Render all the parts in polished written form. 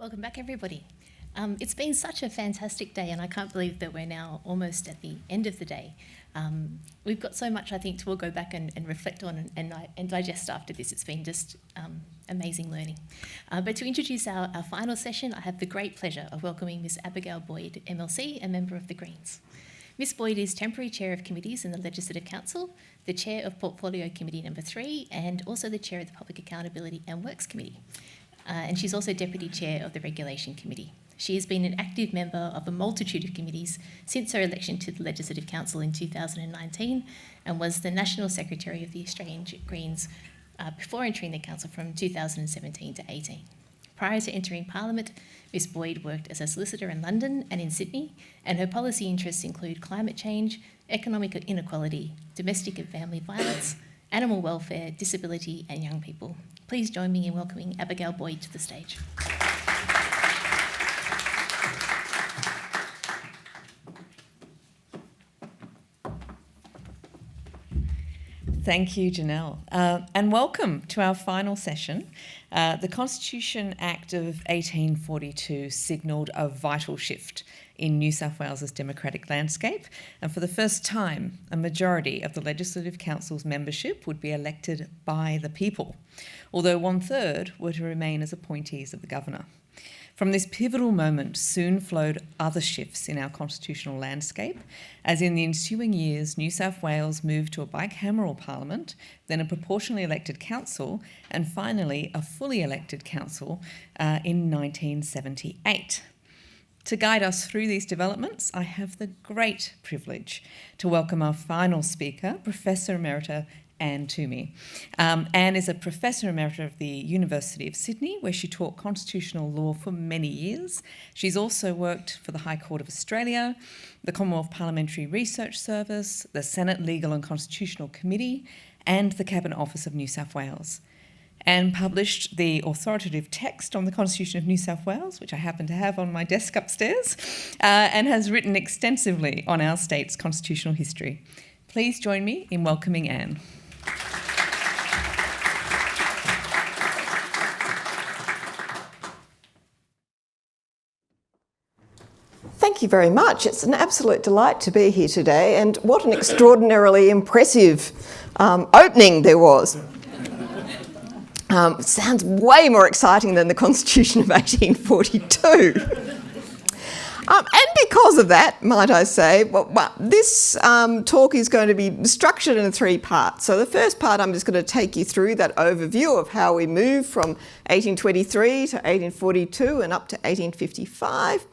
Welcome back, everybody. It's been such a fantastic day, and I can't believe that we're now almost at the end of the day. We've got so much, I think, to all go back and reflect on and digest after this. It's been just amazing learning. But to introduce our final session, I have the great pleasure of welcoming Ms. Abigail Boyd, MLC, a member of the Greens. Ms. Boyd is Temporary Chair of Committees in the Legislative Council, the Chair of Portfolio Committee number 3, and also the Chair of the Public Accountability and Works Committee. And she's also Deputy Chair of the Regulation Committee. She has been an active member of a multitude of committees since her election to the Legislative Council in 2019 and was the National Secretary of the Australian Greens before entering the Council from 2017 to 18. Prior to entering Parliament, Ms. Boyd worked as a solicitor in London and in Sydney, and her policy interests include climate change, economic inequality, domestic and family violence, animal welfare, disability and young people. Please join me in welcoming Abigail Boyd to the stage. Thank you, Janelle. And welcome to our final session. The Constitution Act of 1842 signalled a vital shift in New South Wales's democratic landscape, and for the first time, a majority of the Legislative Council's membership would be elected by the people, although 1/3 were to remain as appointees of the Governor. From this pivotal moment soon flowed other shifts in our constitutional landscape, as in the ensuing years, New South Wales moved to a bicameral parliament, then a proportionally elected council, and finally a fully elected council in 1978. To guide us through these developments, I have the great privilege to welcome our final speaker, Professor Emerita Anne Toomey. Anne is a Professor Emerita of the University of Sydney, where she taught constitutional law for many years. She's also worked for the High Court of Australia, the Commonwealth Parliamentary Research Service, the Senate Legal and Constitutional Committee, and the Cabinet Office of New South Wales. Anne published the authoritative text on the Constitution of New South Wales, which I happen to have on my desk upstairs, and has written extensively on our state's constitutional history. Please join me in welcoming Anne. Thank you very much. It's an absolute delight to be here today, and what an extraordinarily impressive opening there was. Sounds way more exciting than the Constitution of 1842. And because of that, might I say, this talk is going to be structured in 3 parts. So the first part, I'm just going to take you through that overview of how we moved from 1823 to 1842 and up to 1855.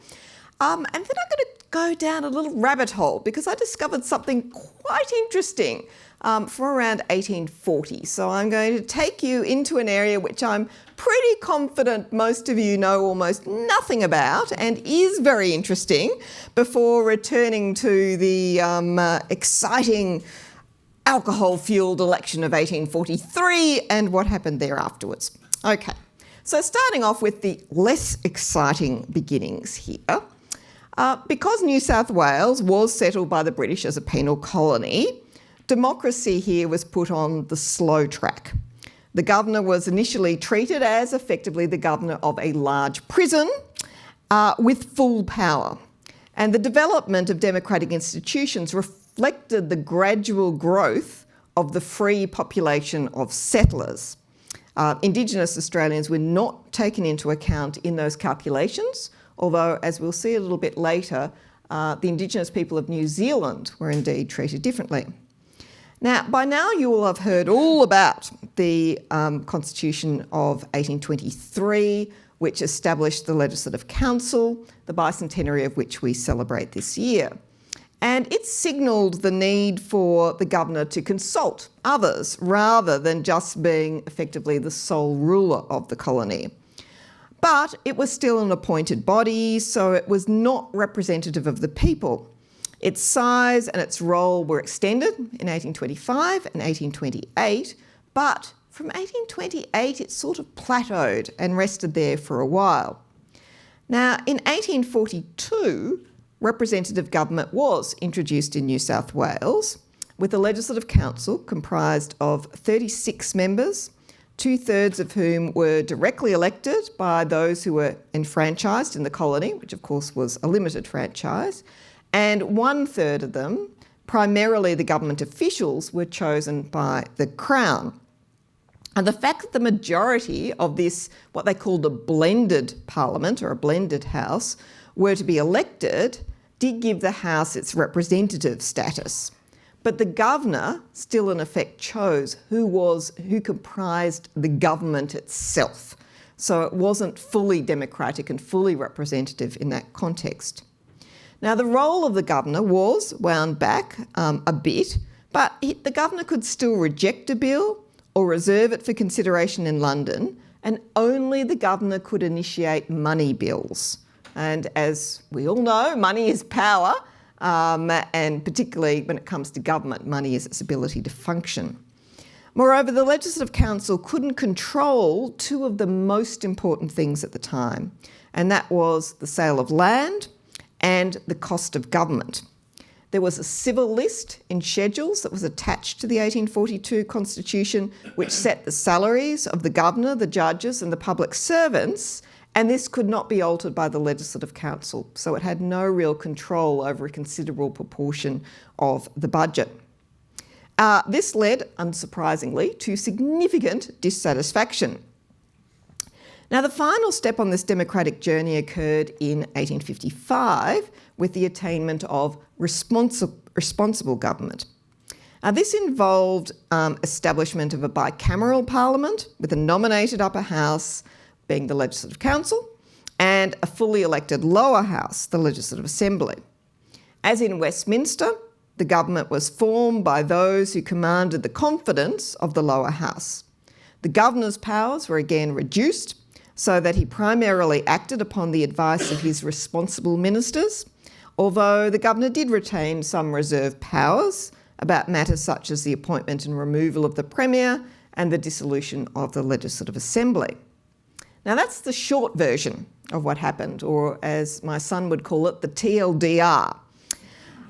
And then I'm going to go down a little rabbit hole because I discovered something quite interesting from around 1840. So I'm going to take you into an area which I'm pretty confident most of you know almost nothing about and is very interesting before returning to the exciting alcohol-fuelled election of 1843 and what happened there afterwards. Okay, so starting off with the less exciting beginnings here. Because New South Wales was settled by the British as a penal colony, democracy here was put on the slow track. The governor was initially treated as effectively the governor of a large prison with full power. And the development of democratic institutions reflected the gradual growth of the free population of settlers. Indigenous Australians were not taken into account in those calculations, although, as we'll see a little bit later, the Indigenous people of New Zealand were indeed treated differently. Now, by now you will have heard all about the Constitution of 1823, which established the Legislative Council, the bicentenary of which we celebrate this year. And it signalled the need for the governor to consult others rather than just being effectively the sole ruler of the colony. But it was still an appointed body, so it was not representative of the people. Its size and its role were extended in 1825 and 1828, but from 1828 it sort of plateaued and rested there for a while. Now, in 1842, representative government was introduced in New South Wales, with a Legislative Council comprised of 36 members, 2/3 of whom were directly elected by those who were enfranchised in the colony, which of course was a limited franchise, and 1/3 of them, primarily the government officials, were chosen by the Crown. And the fact that the majority of this, what they called a blended parliament or a blended house, were to be elected, did give the House its representative status. But the governor still in effect chose who comprised the government itself. So it wasn't fully democratic and fully representative in that context. Now the role of the governor was wound back a bit, but the governor could still reject a bill or reserve it for consideration in London, and only the governor could initiate money bills. And as we all know, money is power, and particularly when it comes to government, money is its ability to function. Moreover, the Legislative Council couldn't control two of the most important things at the time, and that was the sale of land and the cost of government. There was a civil list in schedules that was attached to the 1842 Constitution, which set the salaries of the governor, the judges and the public servants, and this could not be altered by the Legislative Council, so it had no real control over a considerable proportion of the budget. This led, unsurprisingly, to significant dissatisfaction. Now, the final step on this democratic journey occurred in 1855 with the attainment of responsible government. This involved establishment of a bicameral parliament with a nominated upper house, being the Legislative Council, and a fully elected lower house, the Legislative Assembly. As in Westminster, the government was formed by those who commanded the confidence of the lower house. The governor's powers were again reduced so that he primarily acted upon the advice of his responsible ministers, although the governor did retain some reserved powers about matters such as the appointment and removal of the Premier and the dissolution of the Legislative Assembly. Now that's the short version of what happened, or as my son would call it, the TLDR.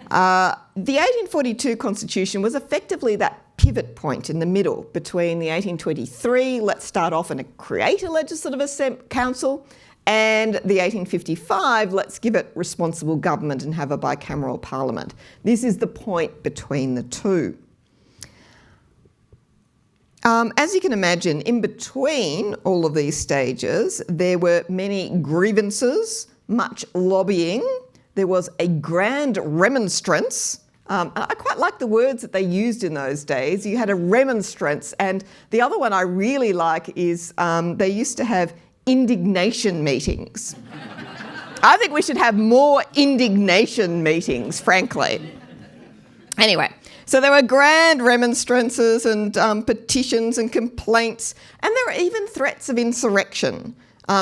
The 1842 Constitution was effectively that pivot point in the middle between the 1823, let's start off and create a Legislative Council, and the 1855, let's give it responsible government and have a bicameral parliament. This is the point between the two. As you can imagine, in between all of these stages, there were many grievances, much lobbying. There was a grand remonstrance. I quite like the words that they used in those days. You had a remonstrance, and the other one I really like is they used to have indignation meetings. I think we should have more indignation meetings, frankly. Anyway, so there were grand remonstrances and petitions and complaints, and there were even threats of insurrection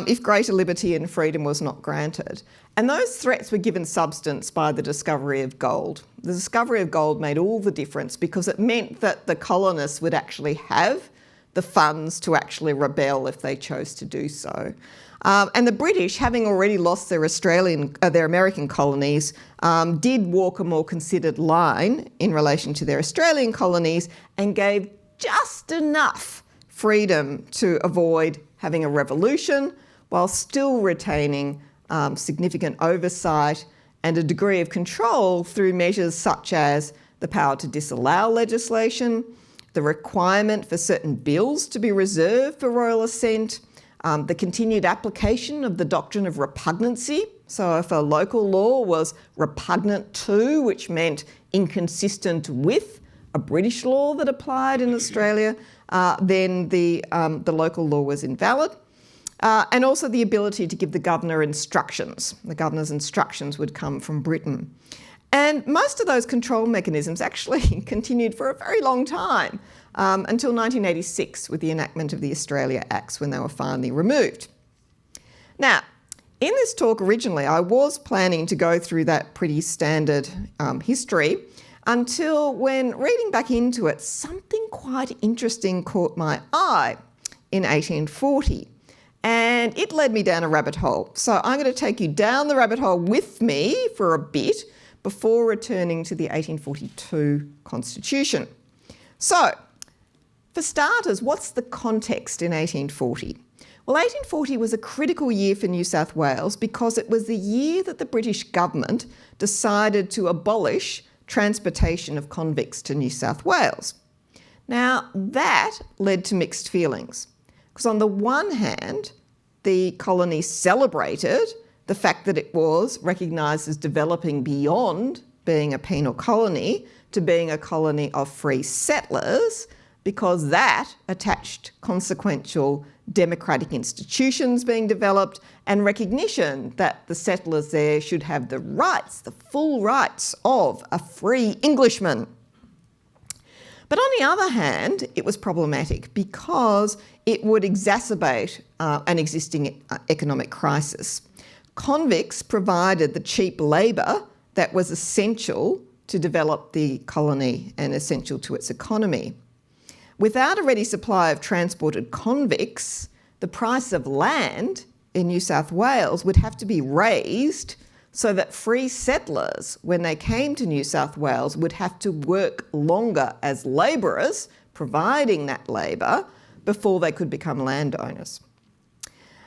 if greater liberty and freedom was not granted. And those threats were given substance by the discovery of gold. The discovery of gold made all the difference because it meant that the colonists would actually have the funds to actually rebel if they chose to do so. And the British, having already lost their American colonies, did walk a more considered line in relation to their Australian colonies and gave just enough freedom to avoid having a revolution while still retaining significant oversight and a degree of control through measures such as the power to disallow legislation, the requirement for certain bills to be reserved for royal assent, the continued application of the doctrine of repugnancy. So if a local law was repugnant to, which meant inconsistent with a British law that applied in Australia, then the local law was invalid. And also the ability to give the governor instructions. The governor's instructions would come from Britain. And most of those control mechanisms actually continued for a very long time, until 1986 with the enactment of the Australia Acts when they were finally removed. Now, in this talk originally, I was planning to go through that pretty standard history until when reading back into it, something quite interesting caught my eye in 1840. And it led me down a rabbit hole. So I'm going to take you down the rabbit hole with me for a bit before returning to the 1842 Constitution. So For starters, what's the context in 1840? Well, 1840 was a critical year for New South Wales because it was the year that the British government decided to abolish transportation of convicts to New South Wales. Now, that led to mixed feelings, because on the one hand, the colony celebrated the fact that it was recognised as developing beyond being a penal colony to being a colony of free settlers, because that attached consequential democratic institutions being developed and recognition that the settlers there should have the rights, the full rights of a free Englishman. But on the other hand, it was problematic because it would exacerbate an existing economic crisis. Convicts provided the cheap labour that was essential to develop the colony and essential to its economy. Without a ready supply of transported convicts, the price of land in New South Wales would have to be raised so that free settlers, when they came to New South Wales, would have to work longer as labourers, providing that labour, before they could become landowners.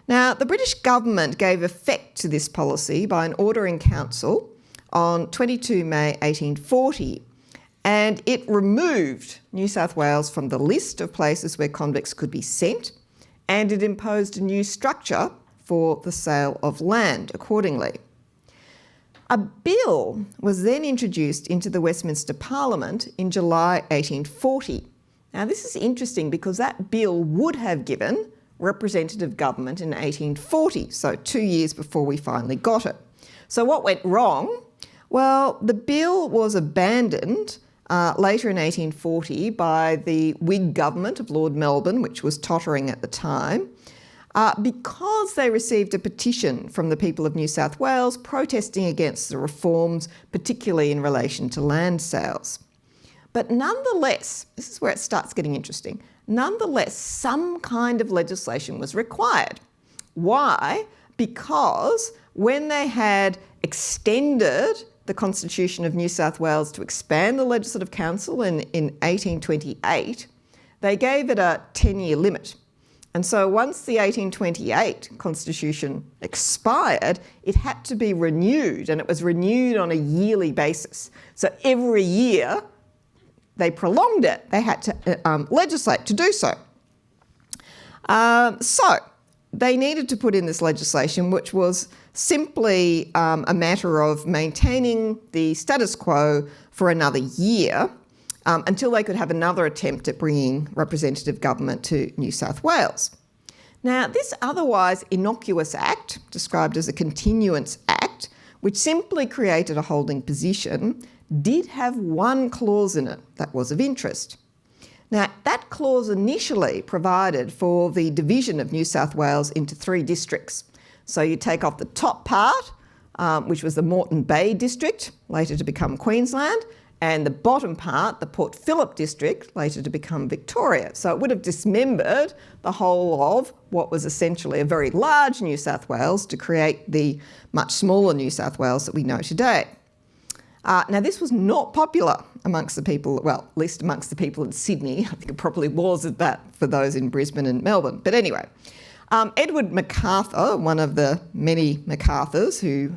Now, the British government gave effect to this policy by an order in council on 22 May 1840, and it removed New South Wales from the list of places where convicts could be sent, and it imposed a new structure for the sale of land accordingly. A bill was then introduced into the Westminster Parliament in July 1840. Now, this is interesting because that bill would have given representative government in 1840, so 2 years before we finally got it. So what went wrong? Well, the bill was abandoned later in 1840 by the Whig government of Lord Melbourne, which was tottering at the time, because they received a petition from the people of New South Wales protesting against the reforms, particularly in relation to land sales. But nonetheless, this is where it starts getting interesting, nonetheless, some kind of legislation was required. Why? Because when they had extended the Constitution of New South Wales to expand the Legislative Council in 1828, they gave it a 10-year limit. And so once the 1828 Constitution expired, it had to be renewed, and it was renewed on a yearly basis. So every year they prolonged it. They had to legislate to do so. So they needed to put in this legislation, which was simply a matter of maintaining the status quo for another year until they could have another attempt at bringing representative government to New South Wales. Now, this otherwise innocuous act, described as a continuance act, which simply created a holding position, did have one clause in it that was of interest. Now, that clause initially provided for the division of New South Wales into 3 districts. So you take off the top part, which was the Moreton Bay district, later to become Queensland, and the bottom part, the Port Phillip district, later to become Victoria. So it would have dismembered the whole of what was essentially a very large New South Wales to create the much smaller New South Wales that we know today. Now, this was not popular amongst the people, well, at least amongst the people in Sydney. I think it probably was at that for those in Brisbane and Melbourne. But anyway, Edward MacArthur, one of the many MacArthurs who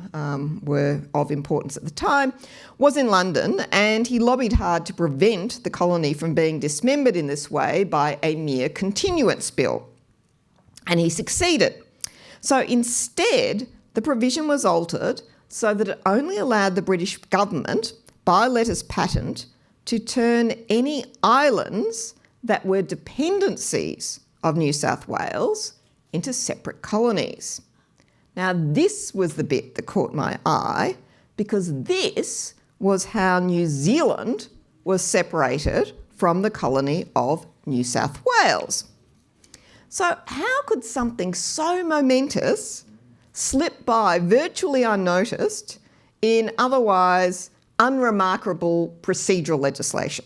were of importance at the time, was in London, and he lobbied hard to prevent the colony from being dismembered in this way by a mere continuance bill. And he succeeded. So instead, the provision was altered so that it only allowed the British government, by letters patent, to turn any islands that were dependencies of New South Wales into separate colonies. Now, this was the bit that caught my eye, because this was how New Zealand was separated from the colony of New South Wales. So how could something so momentous slip by virtually unnoticed in otherwise unremarkable procedural legislation?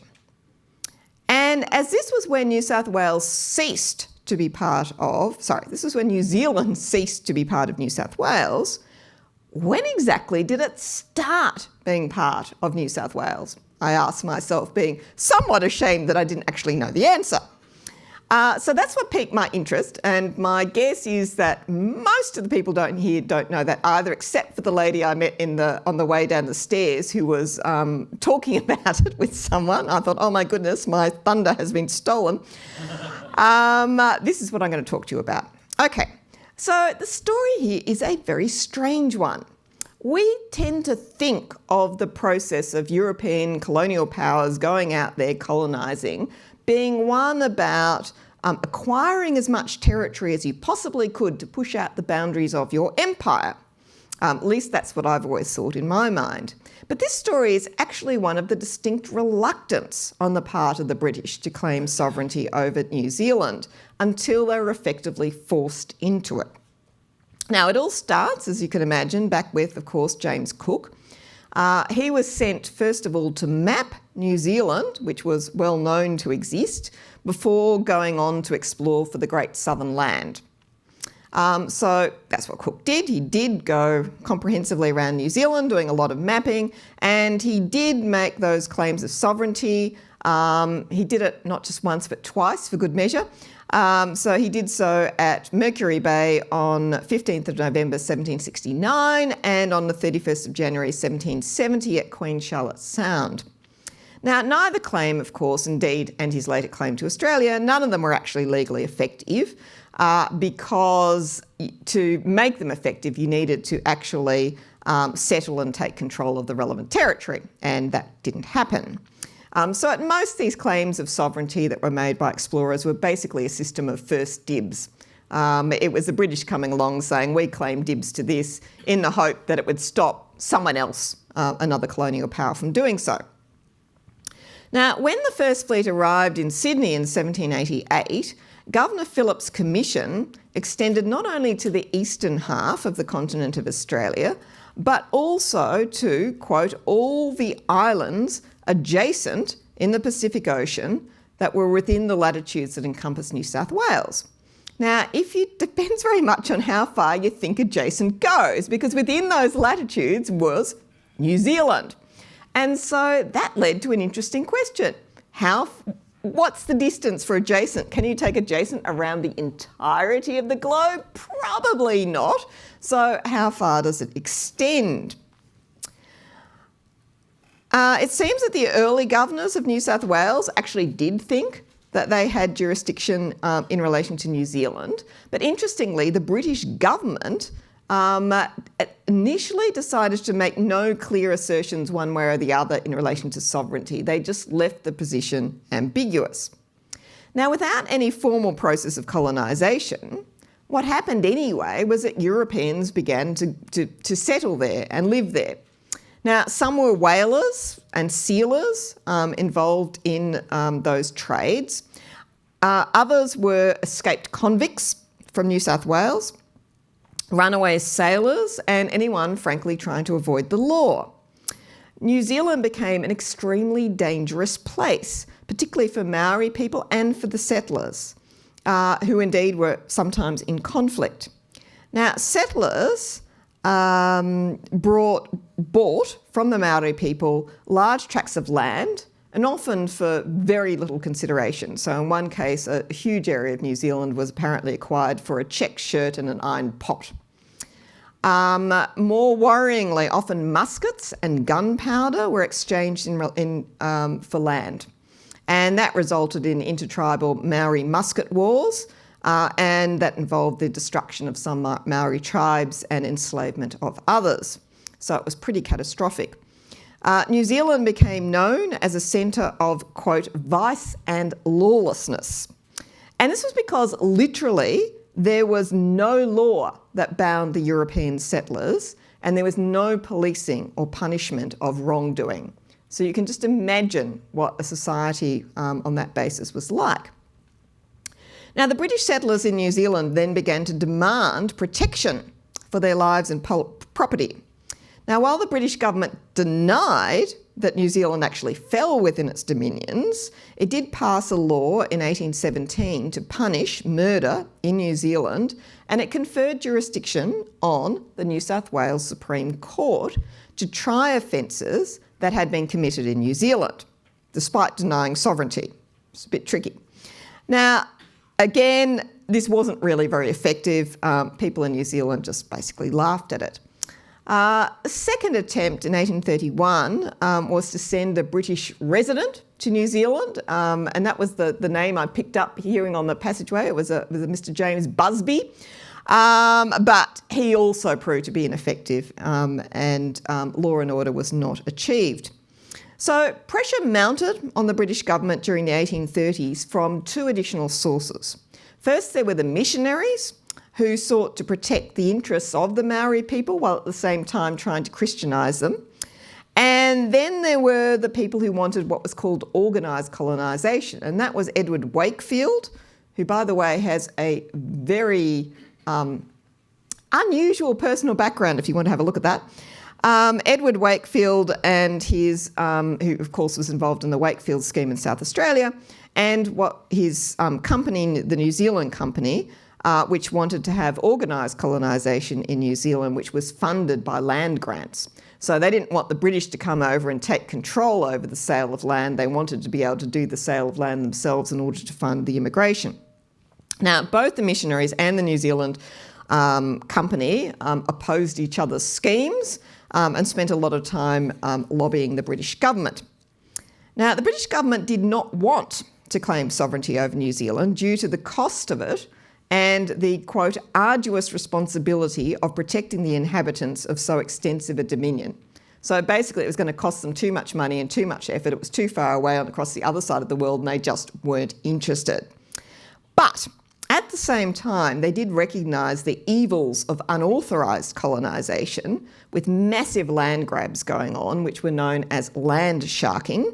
And as this was when New South Wales ceased to be part of, this is when New Zealand ceased to be part of New South Wales, when exactly did it start being part of New South Wales? I asked myself, being somewhat ashamed that I didn't actually know the answer. So that's what piqued my interest, and my guess is that most of the people don't know that either, except for the lady I met on the way down the stairs who was talking about it with someone. I thought, oh my goodness, my thunder has been stolen. This is what I'm going to talk to you about. Okay, so the story here is a very strange one. We tend to think of the process of European colonial powers going out there colonising being one about acquiring as much territory as you possibly could to push out the boundaries of your empire. At least that's what I've always thought in my mind. But this story is actually one of the distinct reluctance on the part of the British to claim sovereignty over New Zealand until they were effectively forced into it. Now, it all starts, as you can imagine, back with, of course, James Cook. He was sent, first of all, to map New Zealand, which was well known to exist, before going on to explore for the Great Southern Land. So that's what Cook did. He did go comprehensively around New Zealand, doing a lot of mapping, and he did make those claims of sovereignty. He did it not just once, but twice for good measure. So he did so at Mercury Bay on 15th of November 1769 and on the 31st of January 1770 at Queen Charlotte Sound. Now, neither claim, of course, indeed, and his later claim to Australia, none of them were actually legally effective because to make them effective, you needed to actually settle and take control of the relevant territory, and that didn't happen. So at most, these claims of sovereignty that were made by explorers were basically a system of first dibs. It was the British coming along saying, we claim dibs to this, in the hope that it would stop someone else, another colonial power, from doing so. Now, when the First Fleet arrived in Sydney in 1788, Governor Phillip's commission extended not only to the eastern half of the continent of Australia, but also to, quote, all the islands adjacent in the Pacific Ocean that were within the latitudes that encompass New South Wales. Now, depends very much on how far you think adjacent goes, because within those latitudes was New Zealand. And so that led to an interesting question. What's the distance for adjacent? Can you take adjacent around the entirety of the globe? Probably not. So how far does it extend? It seems that the early governors of New South Wales actually did think that they had jurisdiction in relation to New Zealand. But interestingly, the British government initially decided to make no clear assertions one way or the other in relation to sovereignty. They just left the position ambiguous. Now, without any formal process of colonisation, what happened anyway was that Europeans began to settle there and live there. Now, some were whalers and sealers involved in those trades. Others were escaped convicts from New South Wales, runaway sailors, and anyone, frankly, trying to avoid the law. New Zealand became an extremely dangerous place, particularly for Maori people and for the settlers, who indeed were sometimes in conflict. Now, settlers bought from the Maori people large tracts of land, and often for very little consideration. So in one case, a huge area of New Zealand was apparently acquired for a check shirt and an iron pot. More worryingly, often muskets and gunpowder were exchanged for land. And that resulted in intertribal Maori musket wars, and that involved the destruction of some Maori tribes and enslavement of others. So it was pretty catastrophic. New Zealand became known as a centre of, quote, vice and lawlessness. And this was because literally there was no law that bound the European settlers, and there was no policing or punishment of wrongdoing. So you can just imagine what a society on that basis was like. Now, the British settlers in New Zealand then began to demand protection for their lives and property. Now, while the British government denied that New Zealand actually fell within its dominions, it did pass a law in 1817 to punish murder in New Zealand, and it conferred jurisdiction on the New South Wales Supreme Court to try offences that had been committed in New Zealand, despite denying sovereignty. It's a bit tricky. Now, Again, this wasn't really very effective. People in New Zealand just basically laughed at it. A second attempt in 1831 was to send a British resident to New Zealand, and that was the name I picked up hearing on the passageway. It was a Mr. James Busby, but he also proved to be ineffective, and law and order was not achieved. So pressure mounted on the British government during the 1830s from two additional sources. First, there were the missionaries, who sought to protect the interests of the Maori people while at the same time trying to Christianise them. And then there were the people who wanted what was called organised colonisation, and that was Edward Wakefield, who, by the way, has a very unusual personal background if you want to have a look at that. Edward Wakefield and his, who of course was involved in the Wakefield scheme in South Australia, and what his company, the New Zealand Company, which wanted to have organised colonisation in New Zealand, which was funded by land grants. So they didn't want the British to come over and take control over the sale of land. They wanted to be able to do the sale of land themselves in order to fund the immigration. Now, both the missionaries and the New Zealand Company opposed each other's schemes and spent a lot of time lobbying the British government. Now, the British government did not want to claim sovereignty over New Zealand due to the cost of it and the, quote, arduous responsibility of protecting the inhabitants of so extensive a dominion. So basically it was going to cost them too much money and too much effort. It was too far away and across the other side of the world, and they just weren't interested. But at the same time, they did recognise the evils of unauthorised colonisation, with massive land grabs going on, which were known as land sharking,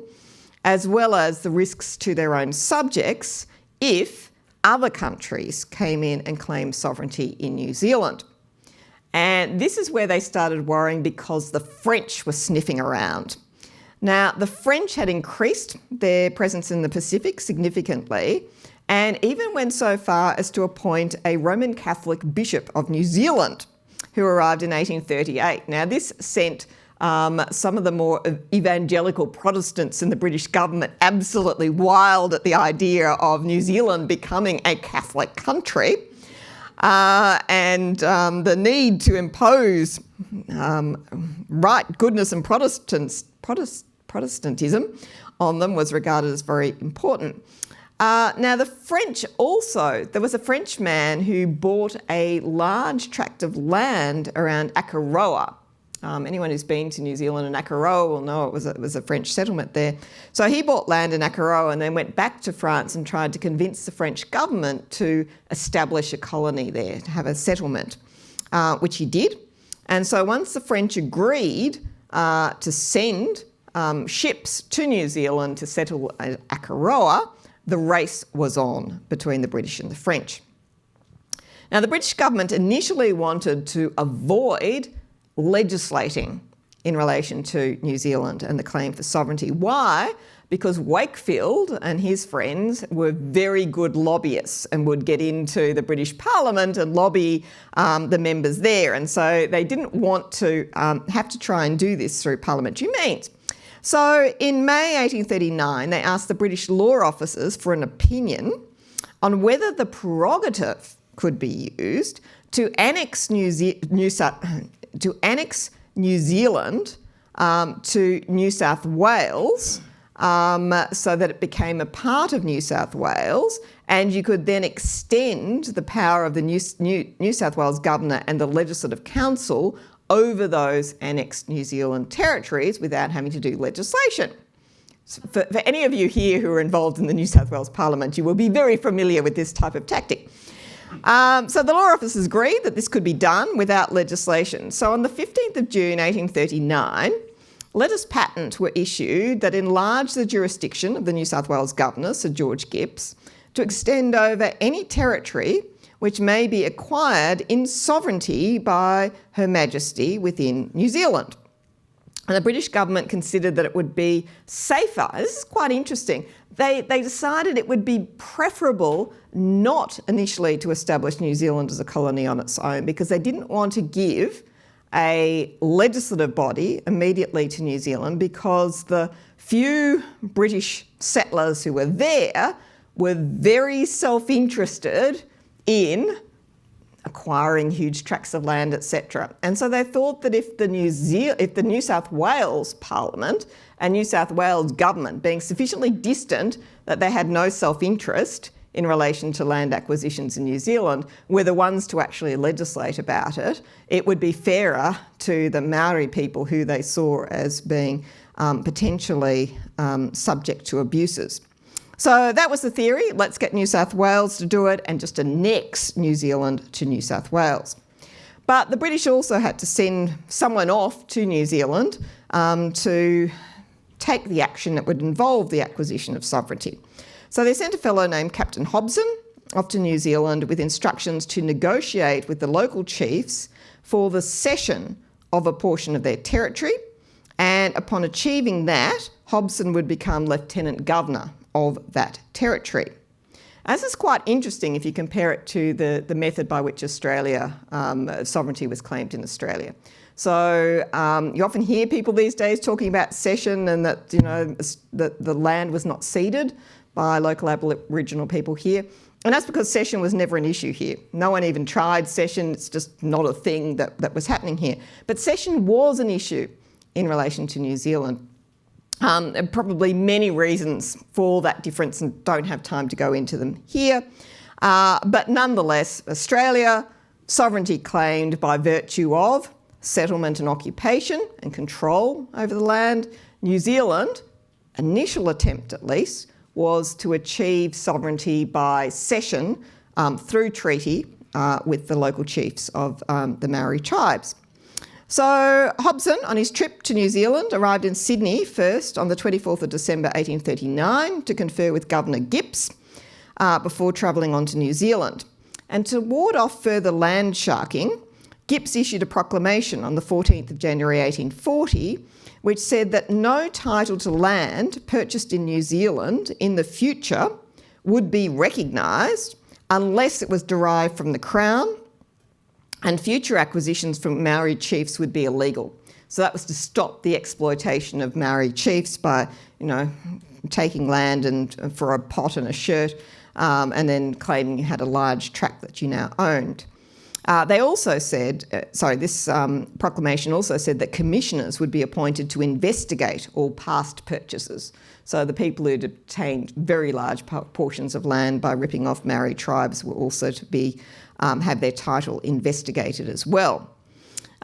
as well as the risks to their own subjects if other countries came in and claimed sovereignty in New Zealand. And this is where they started worrying because the French were sniffing around. Now, the French had increased their presence in the Pacific significantly and even went so far as to appoint a Roman Catholic Bishop of New Zealand, who arrived in 1838. Now, this sent some of the more evangelical Protestants in the British government absolutely wild at the idea of New Zealand becoming a Catholic country, and the need to impose right, goodness and Protestantism on them was regarded as very important. Now, the French also, there was a French man who bought a large tract of land around Akaroa. Anyone who's been to New Zealand and Akaroa will know it was a French settlement there. So he bought land in Akaroa and then went back to France and tried to convince the French government to establish a colony there, to have a settlement, which he did. And so once the French agreed to send ships to New Zealand to settle at Akaroa, the race was on between the British and the French. Now, the British government initially wanted to avoid legislating in relation to New Zealand and the claim for sovereignty. Why? Because Wakefield and his friends were very good lobbyists and would get into the British Parliament and lobby the members there. And so they didn't want to have to try and do this through parliamentary means. So in May 1839, they asked the British law officers for an opinion on whether the prerogative could be used to annex New Zealand to New South Wales, so that it became a part of New South Wales, and you could then extend the power of the New South Wales Governor and the Legislative Council over those annexed New Zealand territories without having to do legislation. So for any of you here who are involved in the New South Wales Parliament, you will be very familiar with this type of tactic. So the law officers agreed that this could be done without legislation. So on the 15th of June 1839, letters patent were issued that enlarged the jurisdiction of the New South Wales Governor, Sir George Gipps, to extend over any territory which may be acquired in sovereignty by Her Majesty within New Zealand. And the British government considered that it would be safer. This is quite interesting. They decided it would be preferable not initially to establish New Zealand as a colony on its own, because they didn't want to give a legislative body immediately to New Zealand, because the few British settlers who were there were very self-interested in acquiring huge tracts of land, etc. And so they thought that if the New South Wales Parliament and New South Wales government, being sufficiently distant that they had no self-interest in relation to land acquisitions in New Zealand, were the ones to actually legislate about it, it would be fairer to the Maori people who they saw as being potentially subject to abuses. So that was the theory. Let's get New South Wales to do it and just annex New Zealand to New South Wales. But the British also had to send someone off to New Zealand to take the action that would involve the acquisition of sovereignty. So they sent a fellow named Captain Hobson off to New Zealand with instructions to negotiate with the local chiefs for the cession of a portion of their territory. And upon achieving that, Hobson would become Lieutenant Governor of that territory. This is quite interesting if you compare it to the method by which Australia, sovereignty was claimed in Australia. So you often hear people these days talking about cession and that, you know, that the land was not ceded by local Aboriginal people here. And that's because cession was never an issue here. No one even tried cession. It's just not a thing that was happening here. But cession was an issue in relation to New Zealand. And probably many reasons for that difference, and don't have time to go into them here. But nonetheless, Australia, sovereignty claimed by virtue of settlement and occupation and control over the land. New Zealand, initial attempt at least, was to achieve sovereignty by cession through treaty with the local chiefs of the Maori tribes. So Hobson, on his trip to New Zealand, arrived in Sydney first on the 24th of December 1839 to confer with Governor Gipps before travelling on to New Zealand. And to ward off further land sharking, Gipps issued a proclamation on the 14th of January 1840 which said that no title to land purchased in New Zealand in the future would be recognised unless it was derived from the Crown, and future acquisitions from Maori chiefs would be illegal. So that was to stop the exploitation of Maori chiefs by, you know, taking land and for a pot and a shirt, and then claiming you had a large tract that you now owned. They also said, this proclamation also said that commissioners would be appointed to investigate all past purchases. So the people who'd obtained very large portions of land by ripping off Maori tribes were also to be have their title investigated as well.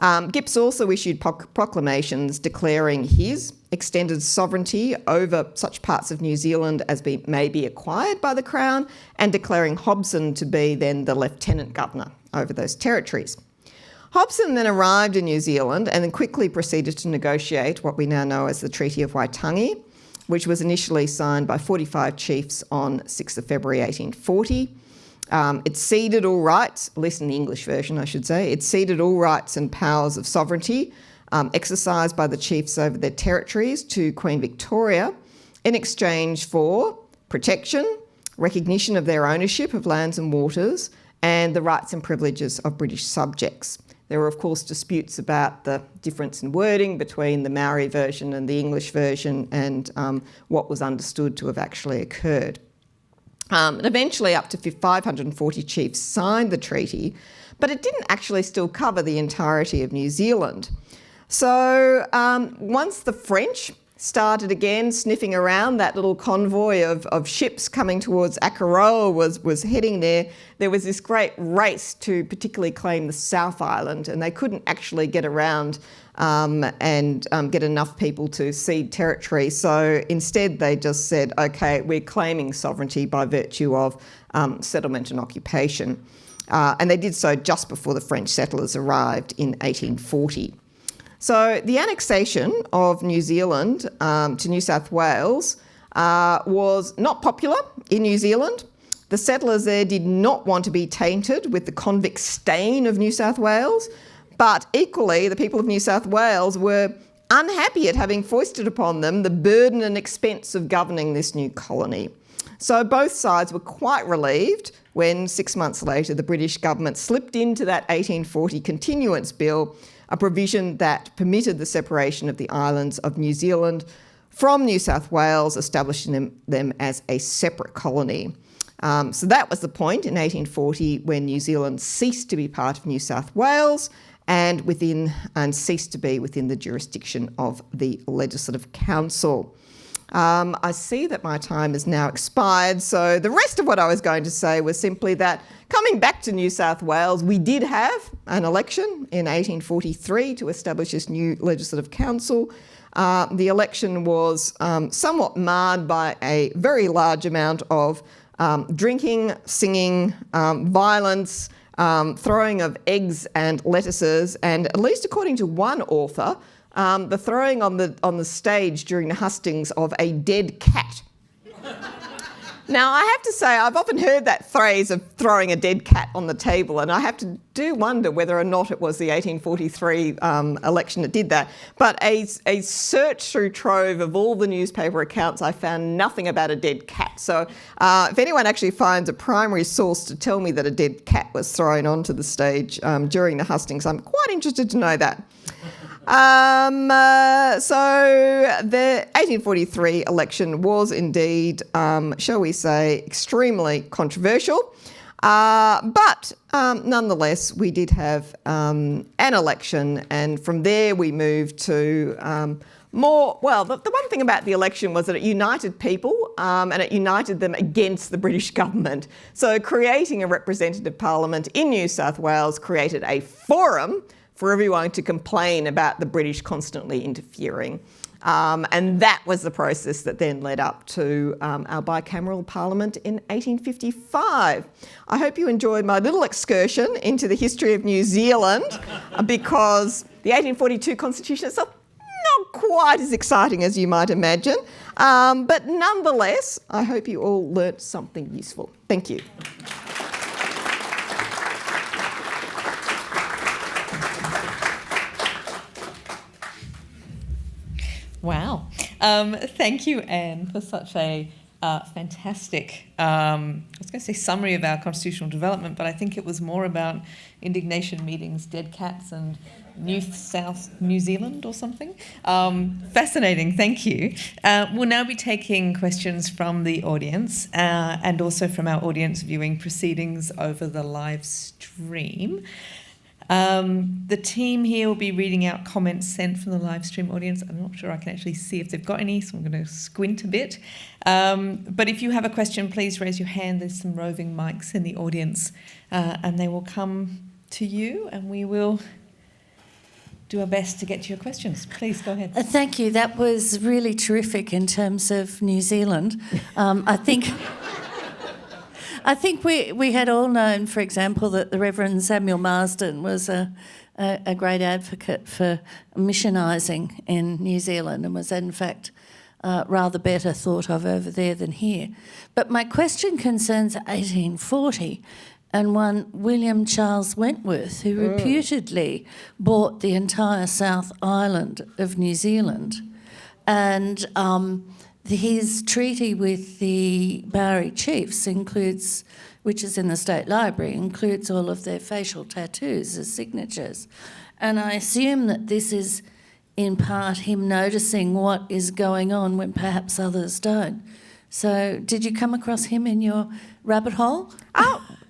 Gipps also issued proclamations declaring his extended sovereignty over such parts of New Zealand as may be acquired by the Crown, and declaring Hobson to be then the Lieutenant Governor over those territories. Hobson then arrived in New Zealand and then quickly proceeded to negotiate what we now know as the Treaty of Waitangi, which was initially signed by 45 chiefs on 6th of February 1840. It ceded all rights, at least in the English version I should say, it ceded all rights and powers of sovereignty exercised by the chiefs over their territories to Queen Victoria in exchange for protection, recognition of their ownership of lands and waters, and the rights and privileges of British subjects. There were, of course, disputes about the difference in wording between the Maori version and the English version, and what was understood to have actually occurred. And eventually up to 540 chiefs signed the treaty, but it didn't actually still cover the entirety of New Zealand. So once the French started again sniffing around, that little convoy of ships coming towards Akaroa was heading there, there was this great race to particularly claim the South Island, and they couldn't actually get around and get enough people to cede territory. So instead they just said, okay, we're claiming sovereignty by virtue of settlement and occupation. And they did so just before the French settlers arrived in 1840. So the annexation of New Zealand to New South Wales was not popular in New Zealand. The settlers there did not want to be tainted with the convict stain of New South Wales, but equally the people of New South Wales were unhappy at having foisted upon them the burden and expense of governing this new colony. So both sides were quite relieved when 6 months later the British government slipped into that 1840 continuance bill a provision that permitted the separation of the islands of New Zealand from New South Wales, establishing them as a separate colony. So that was the point in 1840 when New Zealand ceased to be part of New South Wales and ceased to be within the jurisdiction of the Legislative Council. I see that my time has now expired, so the rest of what I was going to say was simply that coming back to New South Wales, we did have an election in 1843 to establish this new Legislative Council. The election was somewhat marred by a very large amount of drinking, singing, violence, throwing of eggs and lettuces, and at least according to one author, the throwing on the stage during the hustings of a dead cat. Now, I have to say, I've often heard that phrase of throwing a dead cat on the table, and I have to wonder whether or not it was the 1843 election that did that. But a search through Trove of all the newspaper accounts, I found nothing about a dead cat. So if anyone actually finds a primary source to tell me that a dead cat was thrown onto the stage during the hustings, I'm quite interested to know that. So the 1843 election was indeed, shall we say, extremely controversial. But nonetheless, we did have an election, and from there we moved to the one thing about the election was that it united people and it united them against the British government. So creating a representative parliament in New South Wales created a forum for everyone to complain about the British constantly interfering. And that was the process that then led up to our bicameral parliament in 1855. I hope you enjoyed my little excursion into the history of New Zealand because the 1842 constitution itself, not quite as exciting as you might imagine. But nonetheless, I hope you all learnt something useful. Thank you. Wow. Thank you, Anne, for such a fantastic, I was going to say summary of our constitutional development, but I think it was more about indignation meetings, dead cats and New South New Zealand or something. Fascinating, thank you. We'll now be taking questions from the audience and also from our audience viewing proceedings over the live stream. The team here will be reading out comments sent from the live stream audience. I'm not sure I can actually see if they've got any, so I'm going to squint a bit. But if you have a question, please raise your hand. There's some roving mics in the audience, and they will come to you, and we will do our best to get to your questions. Please go ahead. Thank you. That was really terrific in terms of New Zealand. I think we had all known, for example, that the Reverend Samuel Marsden was a great advocate for missionising in New Zealand and was in fact rather better thought of over there than here. But my question concerns 1840 and one William Charles Wentworth, who reputedly bought the entire South Island of New Zealand. And his treaty with the Maori chiefs includes, which is in the State Library, includes all of their facial tattoos as signatures. And I assume that this is in part him noticing what is going on when perhaps others don't. So did you come across him in your rabbit hole?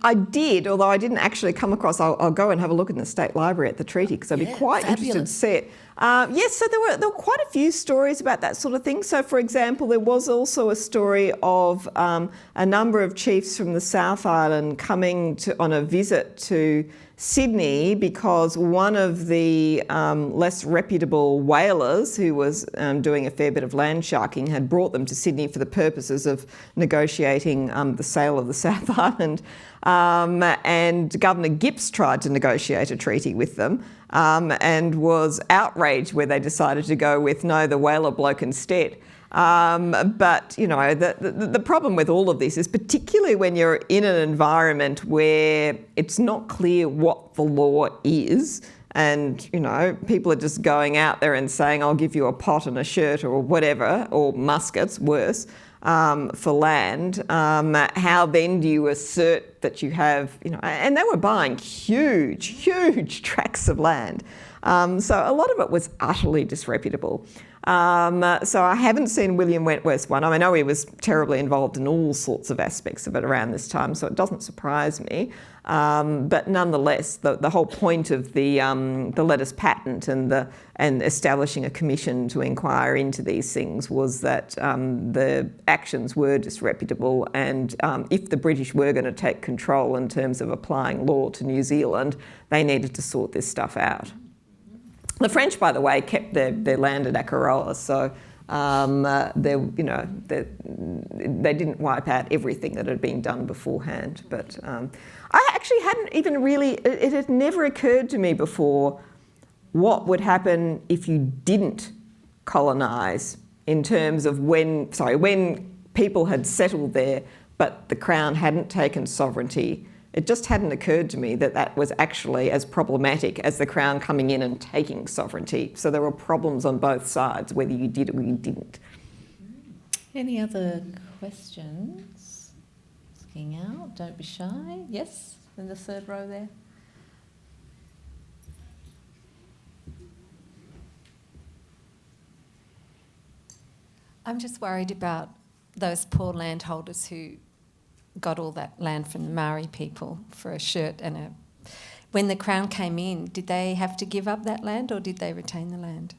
I did, although I didn't actually come across. I'll go and have a look in the State Library at the treaty because I'd be quite interested to see it. Yes, so there were quite a few stories about that sort of thing. So, for example, there was also a story of a number of chiefs from the South Island coming on a visit to Sydney because one of the less reputable whalers who was doing a fair bit of land sharking had brought them to Sydney for the purposes of negotiating the sale of the South Island. And Governor Gipps tried to negotiate a treaty with them and was outraged where they decided to go with, no, the whaler bloke instead. But, you know, the problem with all of this is particularly when you're in an environment where it's not clear what the law is and, you know, people are just going out there and saying, I'll give you a pot and a shirt or whatever, or muskets, worse, for land, how then do you assert that you have, you know, and they were buying huge tracts of land. So a lot of it was utterly disreputable. So I haven't seen William Wentworth's one. I know he was terribly involved in all sorts of aspects of it around this time, so it doesn't surprise me. But nonetheless, the whole point of the letters patent and establishing a commission to inquire into these things was that the actions were disreputable, and if the British were going to take control in terms of applying law to New Zealand, they needed to sort this stuff out. The French, by the way, kept their land at Akaroa, so they didn't wipe out everything that had been done beforehand. But I actually hadn't even really, it had never occurred to me before what would happen if you didn't colonise, in terms of when people had settled there but the Crown hadn't taken sovereignty. It just hadn't occurred to me that that was actually as problematic as the Crown coming in and taking sovereignty. So there were problems on both sides, whether you did or you didn't. Any other questions? Looking out, don't be shy. Yes, in the third row there. I'm just worried about those poor landholders who got all that land from the Maori people for a shirt and a... When the Crown came in, did they have to give up that land or did they retain the land?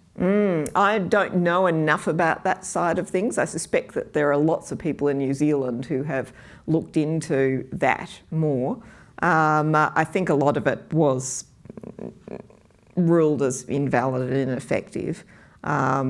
I don't know enough about that side of things. I suspect that there are lots of people in New Zealand who have looked into that more. I think a lot of it was ruled as invalid and ineffective. I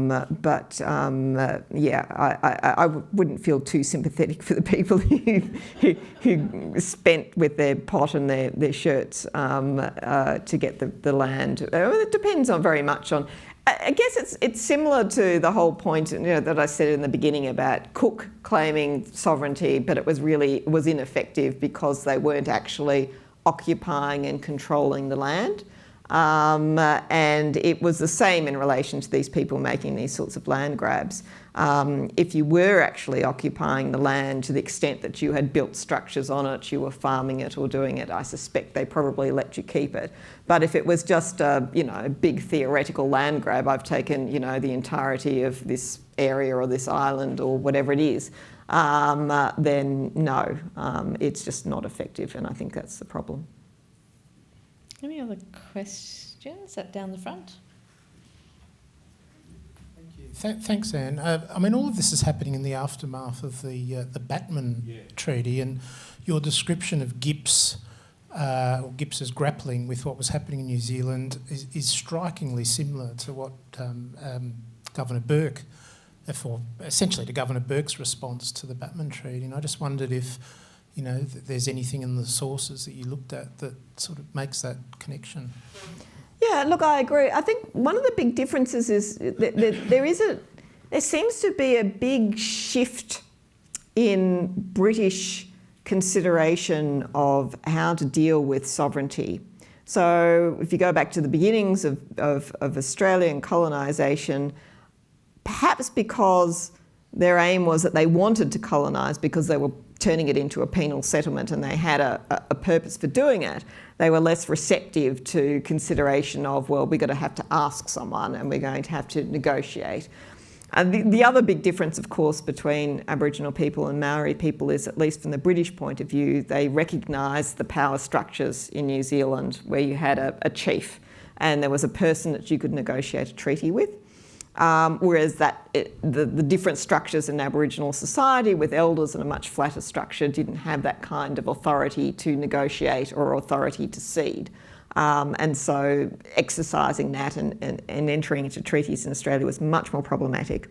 wouldn't feel too sympathetic for the people who spent with their pot and their shirts to get the land. It depends on very much on. I guess it's similar to the whole point, that I said in the beginning about Cook claiming sovereignty, but it was ineffective because they weren't actually occupying and controlling the land. And it was the same in relation to these people making these sorts of land grabs. If you were actually occupying the land to the extent that you had built structures on it, you were farming it or doing it, I suspect they probably let you keep it. But if it was just a big theoretical land grab, I've taken the entirety of this area or this island or whatever it is, then no, it's just not effective, and I think that's the problem. Any other questions? That down the front. Thank you. Thanks, Anne. All of this is happening in the aftermath of the Batman Treaty, and your description of Gips's grappling with what was happening in New Zealand is strikingly similar to what Governor Burke, essentially to Governor Burke's response to the Batman Treaty. And I just wondered if there's anything in the sources that you looked at that sort of makes that connection. Yeah, look, I agree. I think one of the big differences is that there seems to be a big shift in British consideration of how to deal with sovereignty. So if you go back to the beginnings of Australian colonisation, perhaps because their aim was that they wanted to colonise because they were turning it into a penal settlement and they had a purpose for doing it, they were less receptive to consideration of, well, we're going to have to ask someone and we're going to have to negotiate. The other big difference, of course, between Aboriginal people and Maori people is, at least from the British point of view, they recognised the power structures in New Zealand where you had a chief and there was a person that you could negotiate a treaty with. Whereas the different structures in Aboriginal society with elders and a much flatter structure didn't have that kind of authority to negotiate or authority to cede. And so exercising that and entering into treaties in Australia was much more problematic.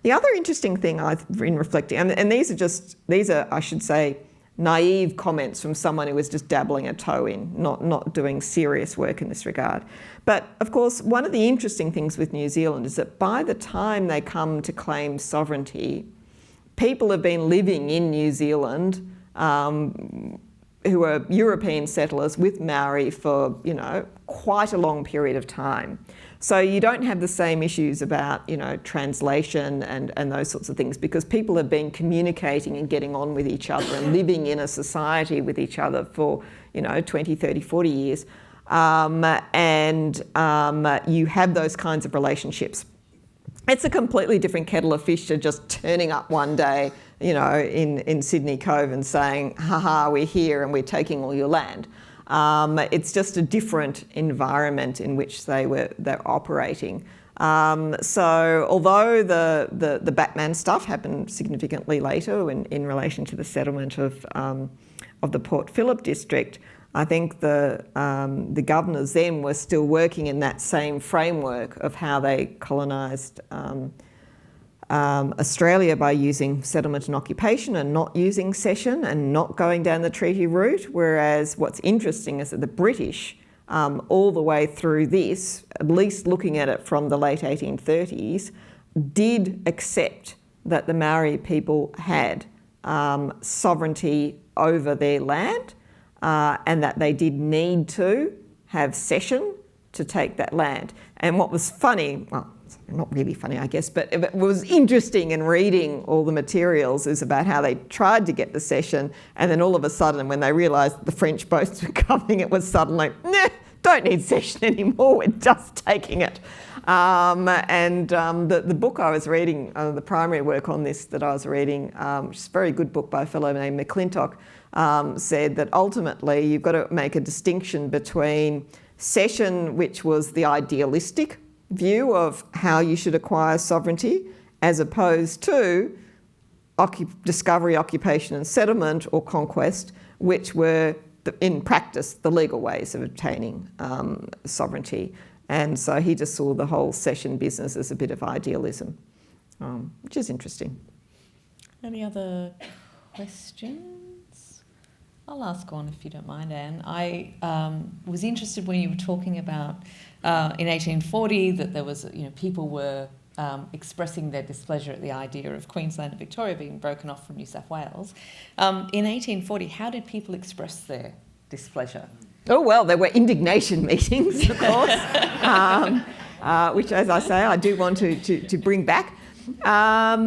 The other interesting thing I've been reflecting, and these are, I should say, naive comments from someone who was just dabbling a toe in, not doing serious work in this regard. But of course, one of the interesting things with New Zealand is that by the time they come to claim sovereignty, people have been living in New Zealand who are European settlers with Maori for, quite a long period of time. So you don't have the same issues about, translation and those sorts of things, because people have been communicating and getting on with each other and living in a society with each other for, 20, 30, 40 years. and you have those kinds of relationships. It's a completely different kettle of fish to just turning up one day, you know, in Sydney Cove and saying, "Ha, we're here and we're taking all your land." It's just a different environment in which they're operating. So although the Batman stuff happened significantly later in relation to the settlement of the Port Phillip district, I think the governors then were still working in that same framework of how they colonised Australia by using settlement and occupation and not using cession and not going down the treaty route. Whereas what's interesting is that the British, all the way through this, at least looking at it from the late 1830s, did accept that the Maori people had sovereignty over their land, and that they did need to have cession to take that land. And what was funny, well, not really funny, I guess, but it was interesting in reading all the materials is about how they tried to get the cession, and then all of a sudden when they realised the French boats were coming, it was suddenly, nah, don't need cession anymore, we're just taking it. The book I was reading, the primary work on this that I was reading, which is a very good book by a fellow named McClintock, said that ultimately you've got to make a distinction between cession, which was the idealistic view of how you should acquire sovereignty, as opposed to discovery, occupation and settlement or conquest, which were, in practice, the legal ways of obtaining sovereignty. And so he just saw the whole cession business as a bit of idealism, which is interesting. Any other questions? I'll ask one if you don't mind, Anne. I was interested when you were talking about in 1840 that there was, you know, people were expressing their displeasure at the idea of Queensland and Victoria being broken off from New South Wales. In 1840, how did people express their displeasure? Oh, well, there were indignation meetings, of course, which, as I say, I do want to bring back. Well,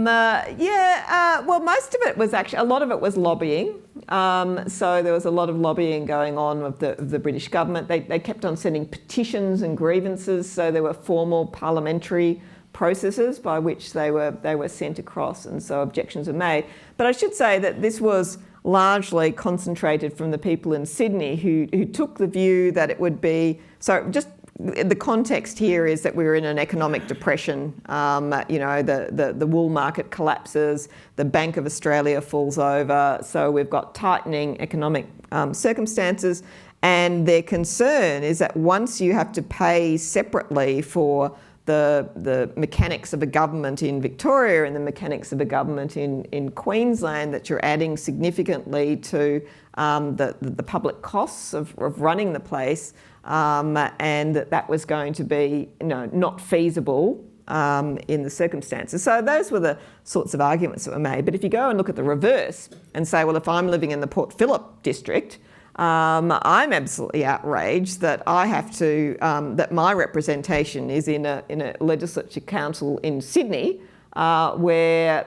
most of it was actually, a lot of it was lobbying. So there was a lot of lobbying going on of the British government. They kept on sending petitions and grievances, so there were formal parliamentary processes by which they were sent across, and so objections were made. But I should say that this was largely concentrated from the people in Sydney who took the view that it would be, so just the context here is that we were in an economic depression. You know, the wool market collapses, the Bank of Australia falls over, so we've got tightening economic circumstances, and their concern is that once you have to pay separately for the mechanics of a government in Victoria and the mechanics of a government in Queensland, that you're adding significantly to the public costs of running the place, and that was going to be, you know, not feasible in the circumstances. So those were the sorts of arguments that were made. But if you go and look at the reverse and say, well, if I'm living in the Port Phillip district, I'm absolutely outraged that I have to, that my representation is in a legislature council in Sydney, where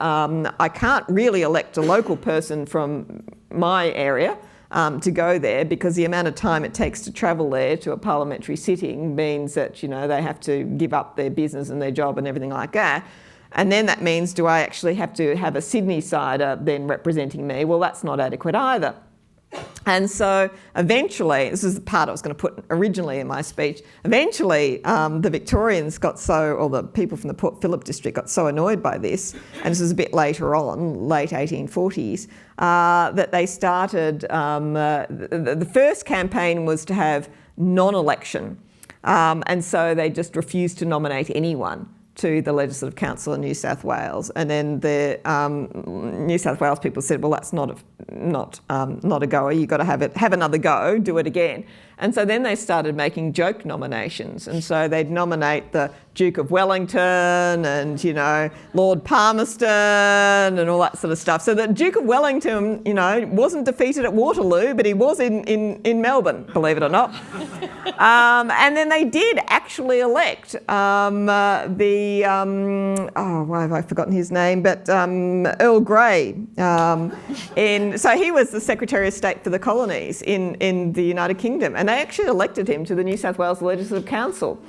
I can't really elect a local person from my area to go there, because the amount of time it takes to travel there to a parliamentary sitting means that, you know, they have to give up their business and their job and everything like that. And then that means, do I actually have to have a Sydney-sider then representing me? Well, that's not adequate either. And so eventually, this is the part I was going to put originally in my speech, eventually the Victorians got so, or the people from the Port Phillip district got so annoyed by this, and this was a bit later on, late 1840s, that they started, the first campaign was to have non-election, and so they just refused to nominate anyone to the Legislative Council in New South Wales, and then the New South Wales people said, "Well, that's not a goer. You've got to have another go, do it again." And so then they started making joke nominations, and so they'd nominate the Duke of Wellington and, you know, Lord Palmerston and all that sort of stuff. So the Duke of Wellington, you know, wasn't defeated at Waterloo, but he was in Melbourne, believe it or not. And then they did actually elect why have I forgotten his name? But Earl Grey. So he was the Secretary of State for the Colonies in the United Kingdom. And and they actually elected him to the New South Wales Legislative Council.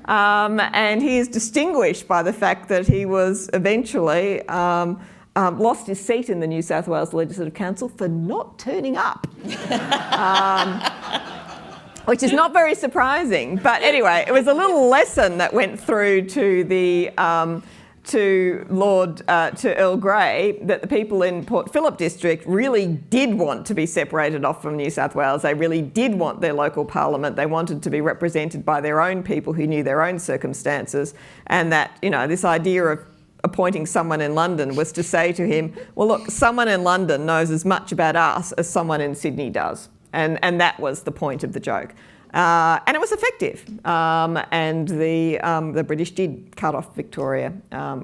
And he is distinguished by the fact that he was eventually lost his seat in the New South Wales Legislative Council for not turning up. Which is not very surprising. But anyway, it was a little lesson that went through to the to Earl Grey, that the people in Port Phillip district really did want to be separated off from New South Wales. They really did want their local parliament. They wanted to be represented by their own people who knew their own circumstances, and that, you know, this idea of appointing someone in London was to say to him, well, look, someone in London knows as much about us as someone in Sydney does. And that was the point of the joke. And it was effective. And the British did cut off Victoria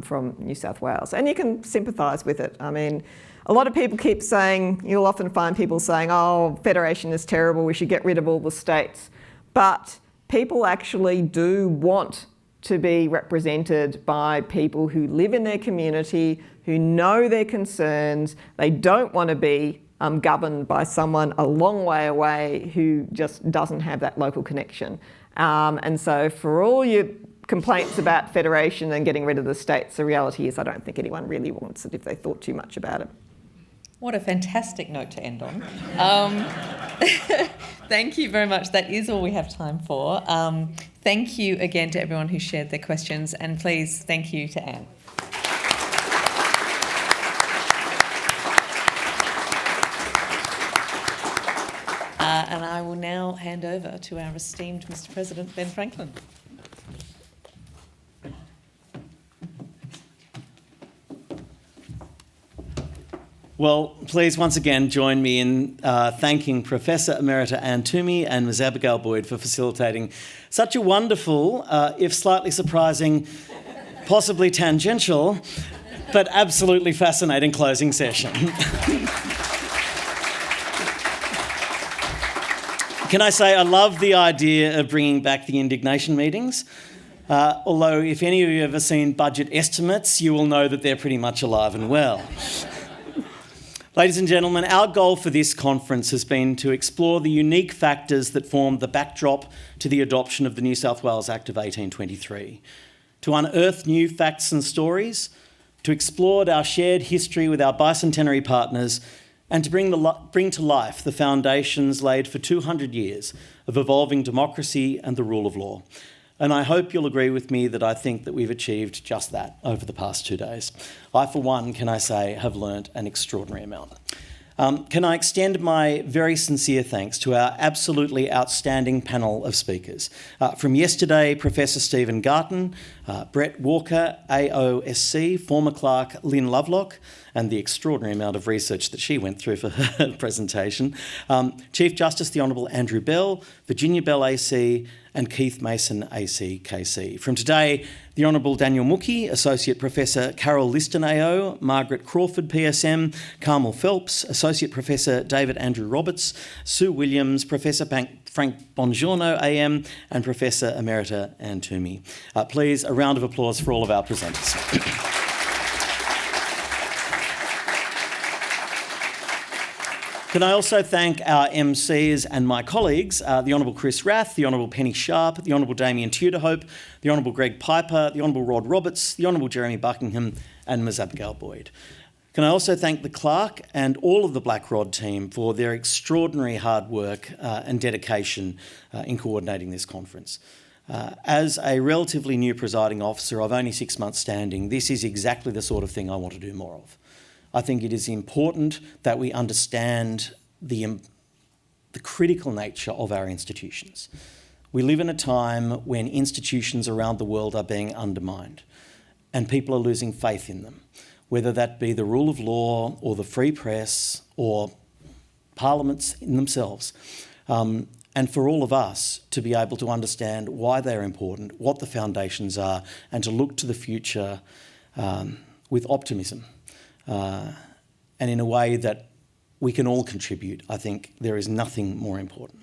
from New South Wales. And you can sympathise with it. I mean, a lot of people keep saying, you'll often find people saying, oh, federation is terrible, we should get rid of all the states. But people actually do want to be represented by people who live in their community, who know their concerns. They don't want to be governed by someone a long way away who just doesn't have that local connection. And so for all your complaints about federation and getting rid of the states, the reality is I don't think anyone really wants it if they thought too much about it. What a fantastic note to end on. Thank you very much. That is all we have time for. Thank you again to everyone who shared their questions, and please thank you to Anne. And I will now hand over to our esteemed Mr. President, Ben Franklin. Well, please once again join me in thanking Professor Emerita Anne Toomey and Ms Abigail Boyd for facilitating such a wonderful, if slightly surprising, possibly tangential, but absolutely fascinating closing session. Can I say I love the idea of bringing back the indignation meetings, although if any of you have ever seen budget estimates, you will know that they're pretty much alive and well. Ladies and gentlemen, our goal for this conference has been to explore the unique factors that formed the backdrop to the adoption of the New South Wales Act of 1823, to unearth new facts and stories, to explore our shared history with our bicentenary partners, and to bring to life the foundations laid for 200 years of evolving democracy and the rule of law. And I hope you'll agree with me that I think that we've achieved just that over the past 2 days. I, for one, can I say, have learnt an extraordinary amount. Can I extend my very sincere thanks to our absolutely outstanding panel of speakers. From yesterday, Professor Stephen Garton, Brett Walker, AOSC, former clerk Lynn Lovelock, and the extraordinary amount of research that she went through for her presentation, Chief Justice the Honourable Andrew Bell, Virginia Bell AC, and Keith Mason AC KC. From today, the Honourable Daniel Mookie, Associate Professor Carol Liston AO, Margaret Crawford PSM, Carmel Phelps, Associate Professor David Andrew Roberts, Sue Williams, Professor Frank Bongiorno AM, and Professor Emerita Anne Toomey. Please, a round of applause for all of our presenters. Can I also thank our MCs and my colleagues, the Honourable Chris Rath, the Honourable Penny Sharp, the Honourable Damien Tudorhope, the Honourable Greg Piper, the Honourable Rod Roberts, the Honourable Jeremy Buckingham, and Ms Abigail Boyd. Can I also thank the clerk and all of the Black Rod team for their extraordinary hard work and dedication in coordinating this conference. As a relatively new presiding officer of only 6 months standing, this is exactly the sort of thing I want to do more of. I think it is important that we understand the critical nature of our institutions. We live in a time when institutions around the world are being undermined and people are losing faith in them, whether that be the rule of law or the free press or parliaments in themselves. And for all of us to be able to understand why they're important, what the foundations are, and to look to the future with optimism. And in a way that we can all contribute. I think there is nothing more important.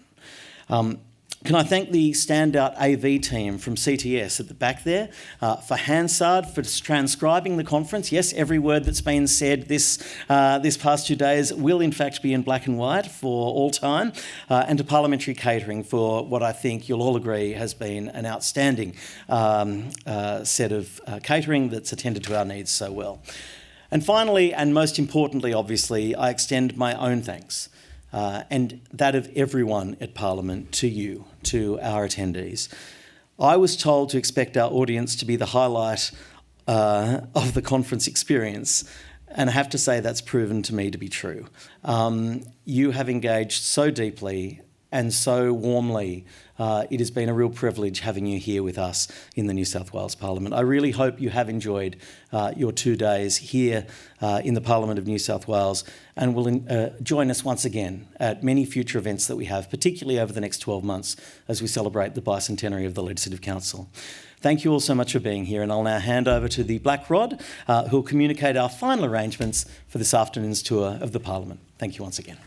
Can I thank the standout AV team from CTS at the back there, for Hansard for transcribing the conference. Yes, every word that's been said this past 2 days will in fact be in black and white for all time, and to Parliamentary Catering for what I think you'll all agree has been an outstanding set of catering that's attended to our needs so well. And finally, and most importantly, obviously, I extend my own thanks and that of everyone at Parliament to you, to our attendees. I was told to expect our audience to be the highlight of the conference experience, and I have to say that's proven to me to be true. You have engaged so deeply and so warmly. It has been a real privilege having you here with us in the New South Wales Parliament. I really hope you have enjoyed your 2 days here in the Parliament of New South Wales, and will join us once again at many future events that we have, particularly over the next 12 months as we celebrate the bicentenary of the Legislative Council. Thank you all so much for being here, and I'll now hand over to the Black Rod, who will communicate our final arrangements for this afternoon's tour of the Parliament. Thank you once again.